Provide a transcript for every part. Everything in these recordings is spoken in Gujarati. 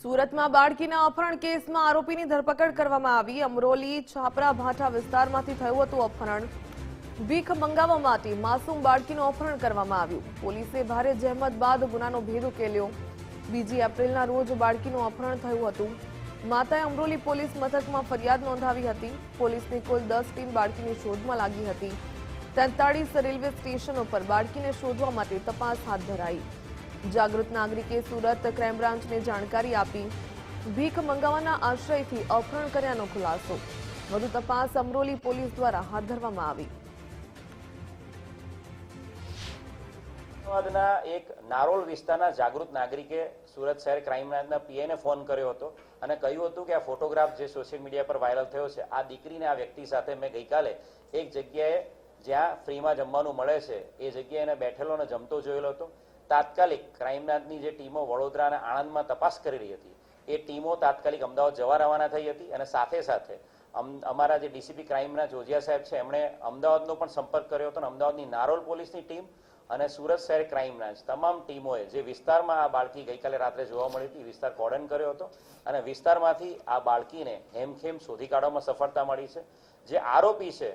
સુરતમાં બાળકીના અપહરણ કેસમાં આરોપીની ધરપકડ કરવામાં આવી। અમરોલી છાપરા ભાઠા વિસ્તારમાંથી થયું હતું અપહરણ। ભીખ મંગાવવા માટે માસૂમ બાળકીનું અપહરણ કરવામાં આવ્યું। પોલીસે ભારે જહેમત બાદ ગુનાનો ભેદ ઉકેલ્યો। 2 એપ્રિલના રોજ બાળકીનું અપહરણ થયું હતું। માતાએ અમરોલી પોલીસ મથકમાં ફરિયાદ નોંધાવી હતી। પોલીસની કુલ 10 ટીમ બાળકીની શોધમાં લાગી હતી। 43 રેલવે સ્ટેશનો પર બાળકીને શોધવા માટે તપાસ હાથ ધરાઈ। જાગૃત નાગરિકે સુરત ક્રાઇમ બ્રાન્ચને જાણકારી આપી। ભીખ મંગાવવાના આશ્રયથી અપહરણ કર્યાનો ખુલાસો। વધુ તપાસ અમરોલી પોલીસ દ્વારા હાથ ધરવામાં આવી। અમદાવાદના એક નારોલ વિસ્તારના જાગૃત નાગરિકે સુરત શહેર ક્રાઇમ બ્રાન્ચના પીએને ફોન કર્યો હતો અને કહ્યું હતું કે આ ફોટોગ્રાફ જે સોશિયલ મીડિયા પર વાયરલ થયો છે, આ દીકરીને આ વ્યક્તિ સાથે મેં ગઈકાલે એક જગ્યાએ જ્યાં ફ્રીમાં જમવાનું મળે છે એ જગ્યાએ એને બેઠેલો અને જમતો જોયેલો હતો। તાત્કાલિક ક્રાઇમ બ્રાન્ચની જે ટીમો વડોદરા અને આણંદમાં તપાસ કરી રહી હતી, એ ટીમો તાત્કાલિક અમદાવાદ જવા રવાના થઈ હતી અને સાથે સાથે અમારા જે ડીસીપી ક્રાઇમ બ્રાન્ચ ઓજિયા સાહેબ છે એમણે અમદાવાદનો પણ સંપર્ક કર્યો હતો અને અમદાવાદની નારોલ પોલીસની ટીમ અને સુરત શહેર ક્રાઇમ બ્રાન્ચ તમામ ટીમોએ જે વિસ્તારમાં આ બાળકી ગઈકાલે રાત્રે જોવા મળી હતી વિસ્તાર કોર્ડન કર્યો હતો અને વિસ્તારમાંથી આ બાળકીને હેમખેમ શોધી કાઢવામાં સફળતા મળી છે। જે આરોપી છે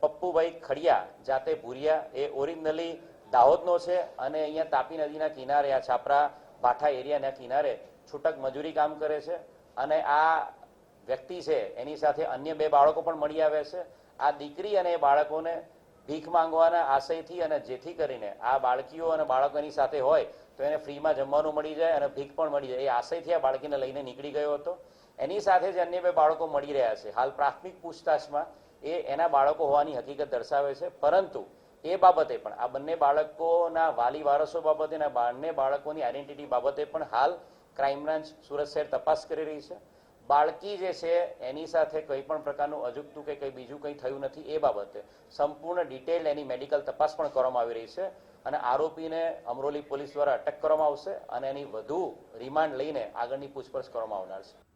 પપ્પુભાઈ ખડિયા જાતે ભુરિયા, એ ઓરિજિનલી દાહોદનો છે અને અહીંયા તાપી નદીના કિનારે આ છાપરા ભાઠા એરિયાના કિનારે છૂટક મજૂરી કામ કરે છે અને આ વ્યક્તિ છે એની સાથે અન્ય 2 બાળકો પણ મળી આવે છે। આ દીકરી અને એ બાળકોને ભીખ માંગવાના આશયથી અને જેથી કરીને આ બાળકીઓ અને બાળકોની સાથે હોય તો એને ફ્રીમાં જમવાનું મળી જાય અને ભીખ પણ મળી જાય, એ આશયથી આ બાળકીને લઈને નીકળી ગયો હતો। એની સાથે જે અન્ય 2 બાળકો મળી રહ્યા છે, હાલ પ્રાથમિક પૂછતાછમાં એ એના બાળકો હોવાની હકીકત દર્શાવે છે, પરંતુ એ બાબતે પણ આ બંને બાળકોના વાલી વારસો બાબતે અને બંને બાળકોની આઈડેન્ટિટી બાબતે પણ હાલ ક્રાઇમ બ્રાન્ચ સુરત શહેર તપાસ કરી રહી છે। બાળકી જે છે એની સાથે કોઈ પણ પ્રકારનું અજુગતું કે કંઈ બીજું કંઈ થયું નથી એ બાબતે સંપૂર્ણ ડિટેલ એની મેડિકલ તપાસ પણ કરવામાં આવી રહી છે અને આરોપીને અમરોલી પોલીસ દ્વારા અટક કરવામાં આવશે અને એની વધુ રિમાન્ડ લઈને આગળની પૂછપરછ કરવામાં આવનાર છે।